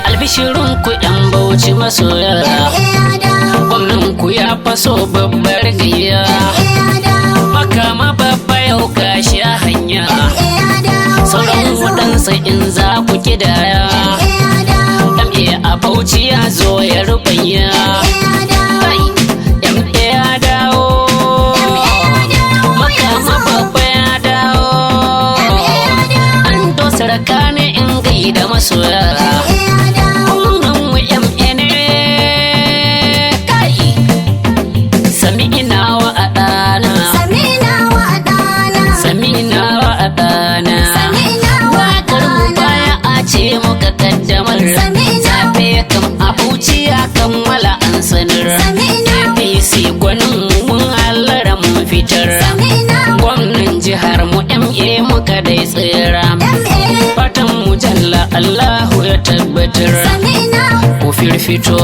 albishirin ku yan Bauchi masoya, gwamnan ku ya faso babbar gayya, makama babba yau gashi a hanya, sauran waɗansa in za ku kidaya, MA a Bauchi ya zo ya rubanya, MA ya dawo, makama babba ya dawo, an dosa raka ne in gaida masoya. Zaɓe kan Abuja ya kammala an sanar, APC gwanin mun hallara mun fitar, gwamnan jihar mu MA muka dai tsira, fatan mu jalla Allahu ya tabbatar, ku firfito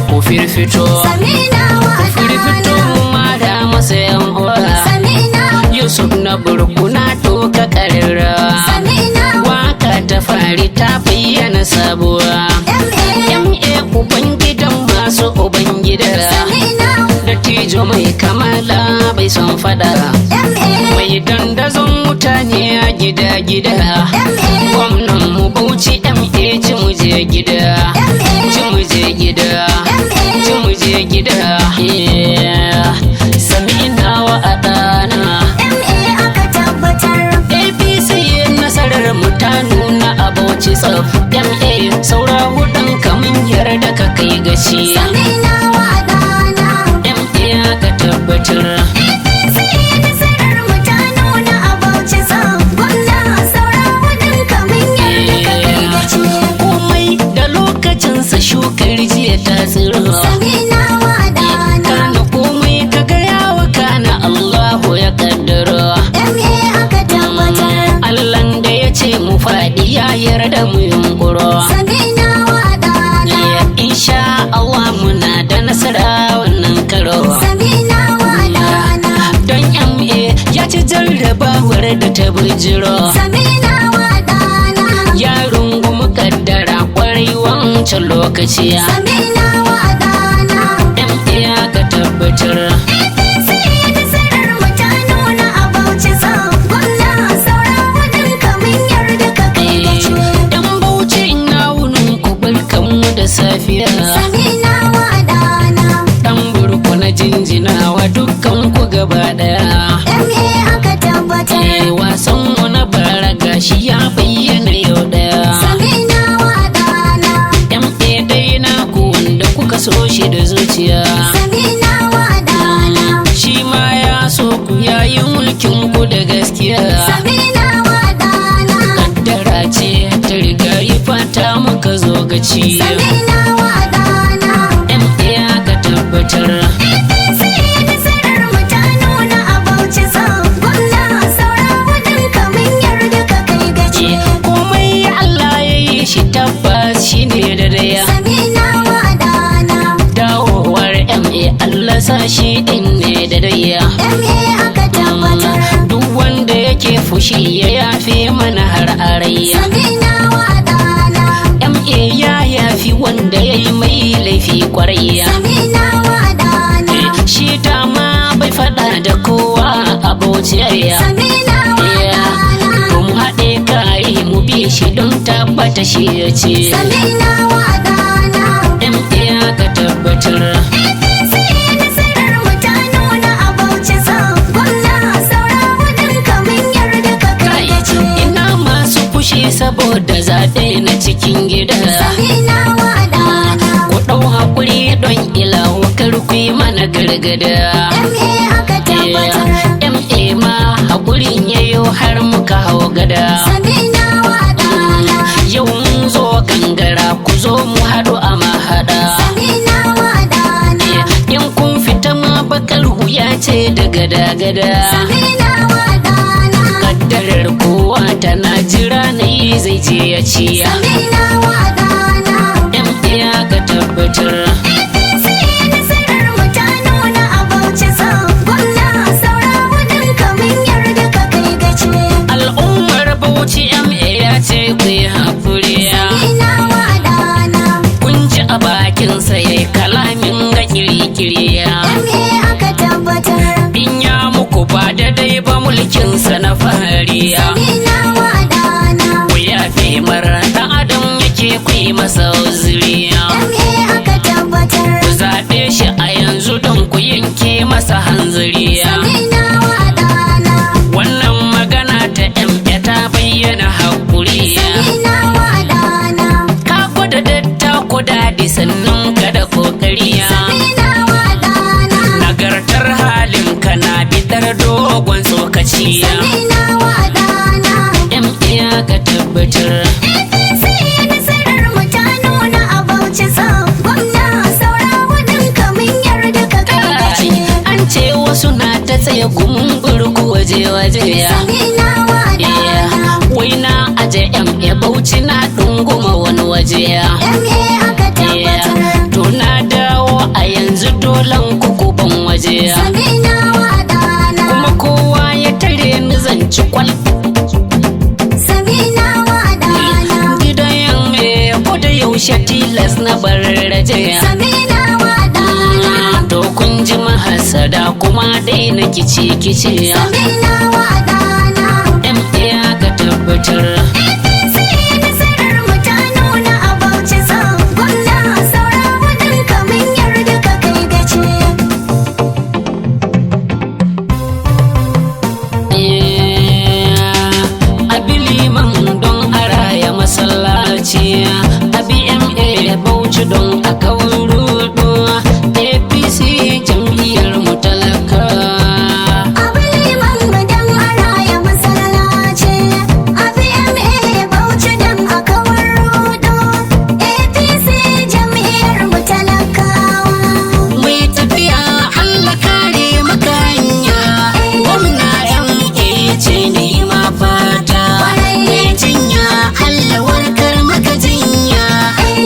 ku firfito ku firfito mu ma da masa yan uwa, Yusuf na Burku na toka karira, waka ta fari ta bayyana sabuwa, MA ubangidan masu ubangida, dattijo mai kamala bai son fada, mai dandazon mutane a gida-gida, gwamnan mu Bauchi MA ci muje gida, ci muje gida, ci muje gida, Samina wa adana, APC nasarar mutane na a Bauchi tsaf, MA saura hudun kamun yarda ka kai gaci, MA aka tabbatar. Komai da lokacinsa shukar jiya ta tsiro, kana komai ka gaya wa kana Allahu ya kaddara, Allahn da ya ce mu faɗi ya yarda mu yunkuro, insha Allah muna da nasara wannan karo, don MA ya ci jarrabawar da ta bujiro, ya rungumi kaddara kwarai wancan lokaci, MA ya ka tabbatar. Safiya dan Burku na jinjina wa dukkan ku gaba daya, wasan mu na bara gashi ya bayyana yau daya, MA dai na ku wanda kuka so shi da zuciya, shi ma ya so ku yayi mulkin ku da gaskiya, kaddara ce ta riga yi fata muka zo gaci, MA aka tabbatar. Komai Allah ya yi shi tabbas shi ne da daya, dawowar MA Allah sa shi din ne da daya, duk wanda yake fushi ya yafe mana har arayya, MA ya yafi wanda ya yi mai laifi kwarayya, shi dama bai fada da kowa a Bauchiyarya, mu haɗe kai mu bi shi don tabbata shi ya ce, MA ka tabbatar. Ina masu fushi saboda zaɓe na cikin gida, ku ɗau haƙuri don ilawo kar ku yi mana gargada, MA ma haƙurin yayo har muka hau gada, yau mun zo gangara ku zo mu haɗu a mahaɗa, in kun fita ma bakar wuya ce da gada-gada, kaddarar kowa tana jira na yi zai je ya ciya, MA ka tabbatar. Al'ummar Bauchi MA ya ce ku yi haƙuri, aikinsa na fariya. Ku yafe mara ɗan adam yake ku yi masa uzuriya. Ku zaɓe shi a yanzu don ku yanke masa hanzariya. Wannan magana ta MA ta bayyana haƙuriya. Ka gwada datta ku daɗi sannan ka da kokariya. Nagartar halinka na bitar dogon tsokaciya. MA ka tabbatar. An ce wasu na ta tsaye gumin burku waje-waje ya. Wai na aje MA Bauchi na ɗunguma wani waje ya. To na dawo a yanzu dolan kukuban waje ya. Kuma kowa ya tare ni zanci kwal. Gidan MA ko da yaushe tilas na barraje ya. To kun ji mahasada kuma dai na kici ya. MA ka tabbatar. Abi liman don a raya masallaci. Abi MA Bauchi don a kawar rudu. APC jam'iyyar mu talaka. Mai tafiya Allah kare maka hanya. Gwamna MA ce ni ma fata. Mai jinya Allah warkar maka jinya.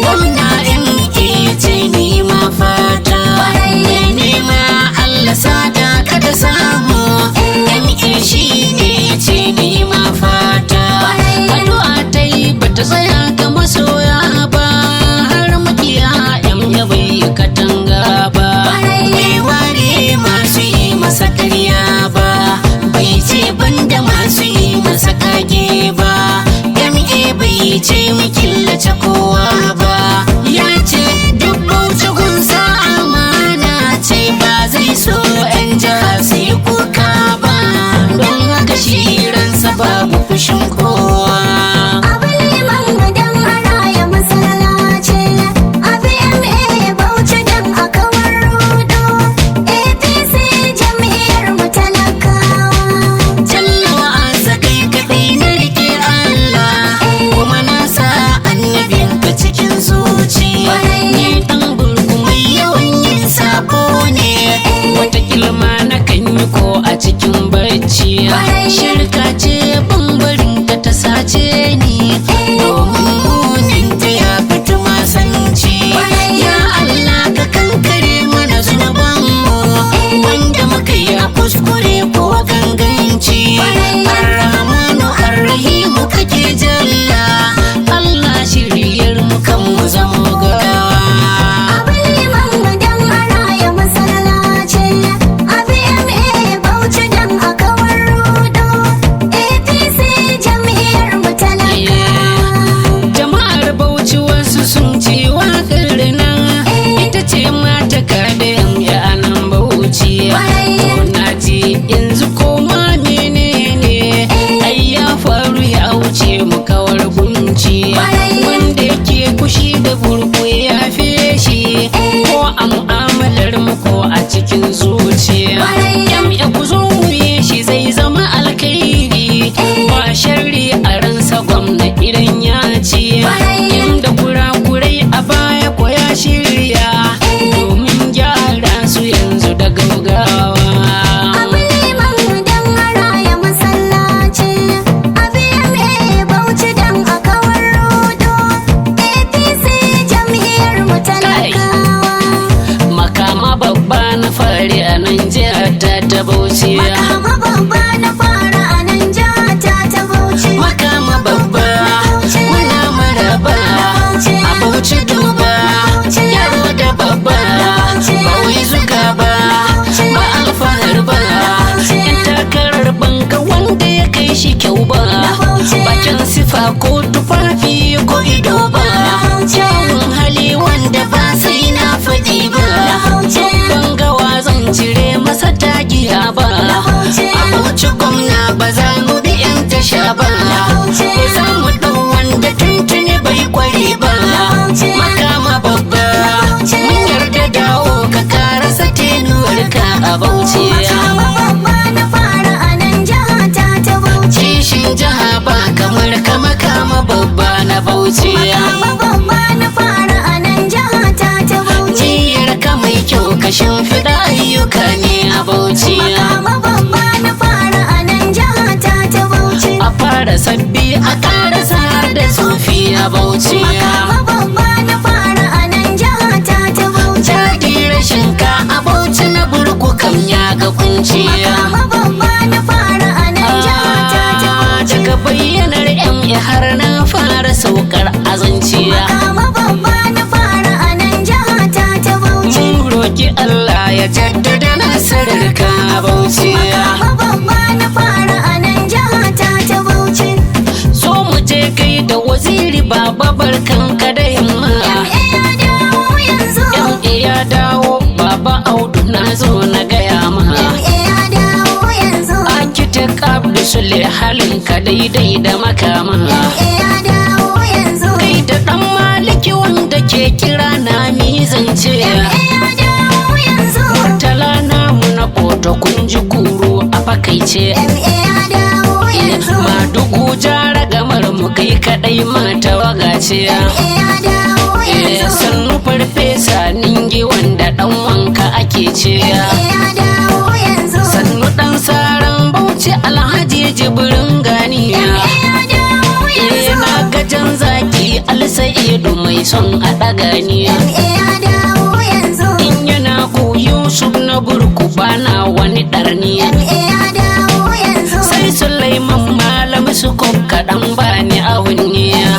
Gwamna MA ce ni ma fata. Mai nema Allah sada ka da samu. MA shi ne ce ni ma fata. Addu'a ta yi bata tsaya ga masoya ba. Har makiya MA bai katanga ba. Bai ware masu yi masa karya ba. Bai ce banda masu yi masa kage ba. MA bai ce mu killace kowa ba. Ya ce duk Bauchi gunsa amana ce ba zai so 'yan jiha su yi kuka ba. Don haka shi ransa babu fushin kowa. Jallawa asa kai kaɗai na rike Allah. Kuma na sa annabinka cikin zuciya. Ni ɗan burku mai yawan yin sabo ne. Wata kilma na kan yi ko a cikin bacci. Shirka ce bambarin ta ta sace ni. Domin munin ta ya fito masanci. Ya Allah ka kankare mana zunubanmu. Wanda muka yi a kuskure ko ganganci. Ar-Rahmanu Ar-Rahimu kake jalla. Allah shiryar mu kan mu zamo gawa. Jama'ar Bauchi wasu sun ce waƙar nan ita ce mata kada MA a nan Bauchi. To na ji yanzu koma menene ai ya faru ya wuce mu kawar gunci. Wanda yake kushi da burku ya feshi ko a mu'amalar mu ko a cikin zuciya. MA ku zo mu yi shi zai zama alkhairi. Ba sharri a ransa gwamna idan ya ci. Inda kurakurai a baya ko ya shirya. Domin gyara su yanzu da gaugawa. Bauchi dan a kawar rodo. APC ko tufafi ko ido ba, kyawun hali wanda ba sai na faɗi ba, babban gawa zan cire masa tagiya ba, Abuci gwamna ba za mu bi 'yan tasha ba, ba za mu ɗau wanda tuntuni bai kware ba, makama babba mun yarda dawo ka karasa tenuwarka a Bauchi. Kishin jiha ba kamar ka makama babba na Bauchi. Niyyar ka mai kyau ka shimfiɗa ayyuka ne a Bauchi. A fara sabbi a ƙarasa har da tsofi a Bauchi. Jadi rashin ka a Bauchi na Burku kam ya ga kunci. Daga bayyanar MA har na fara saukar azanciya. Mun roki Allah ya jaddada nasarar ka a Bauchi. So mu je kai da waziri baba barkan ka da yamma. MA ya dawo baba Audu na zo na gaya ma. Architect Abdu Sule halin ka daidai da makama. Kai da ɗan maliki wanda ke kira na mizance. Murtala namu na koto kun ji kuro a fakaice. Madugu jara gamar mu kai kaɗai mata wagace. Sannu farfesa ningi wanda ɗan wanka ake ce. Sannu ɗan saran Bauchi Alhaji Jibrin ganiya. Na gajan zaki Alsa'idu mai son a ɗaganiya. In yana ku Yusuf na Burku bana wani ɗarniya. Sai Sulaiman malam su kaɗan bani a wunniya.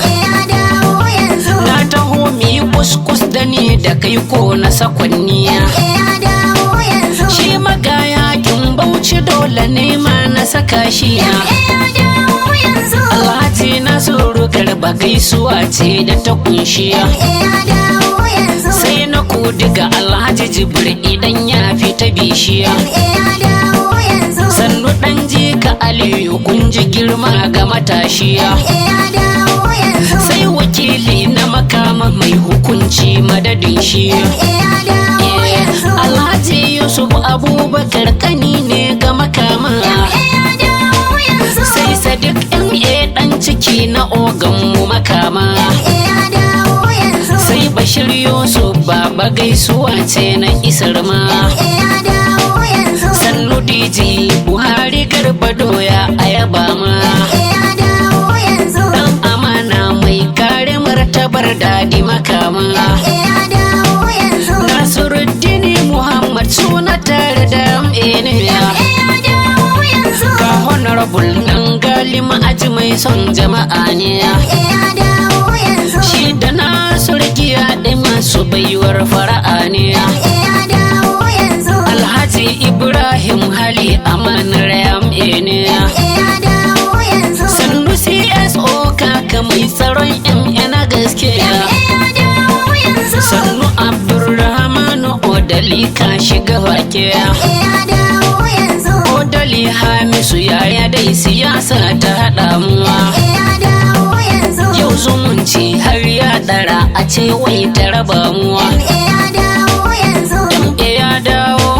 Na taho mi kuskus da ni da kai ko na sakwanniya. Shi magayakin Bauchi dole ne ma na saka shi. Alhaji Nasiru Garba gaisuwa ce da ta kunshiya. Sai na diga Alhaji Jibril idan ya fita bishiya. Sannu ɗan jika Aliyu kun ji girma ga matashiya. Sai wakili na makama mai hukunci madadin shi. Alhaji Yusuf Abubakar kani ne ga makama. Sai Sadiq MA ɗan ciki na ogan mu makama. Sai Bashir Yusuf baba gaisuwa ce na isar ma. Sannu DJ Buhari Garba doya a yaba ma. Dan amana mai kare martabar dadi makama. Nasiruddin Muhammad suna tare da MA. Ka honorable nan galima aji mai son jama'a ne. Shi da Nasirgiya ɗin masu baiwar fara'a ne. Alhaji Ibrahim Hali amanar MA ne. Sannu CSO kaka mai tsaron MA na gaske. Sannu Abdulrahmanu Odali ka shiga wake. Odali Hamisu yaya dai siyasa ta haɗa muwa. Yau zumunci har ya ɗara a ce wai ta raba muwa. MA ya dawo.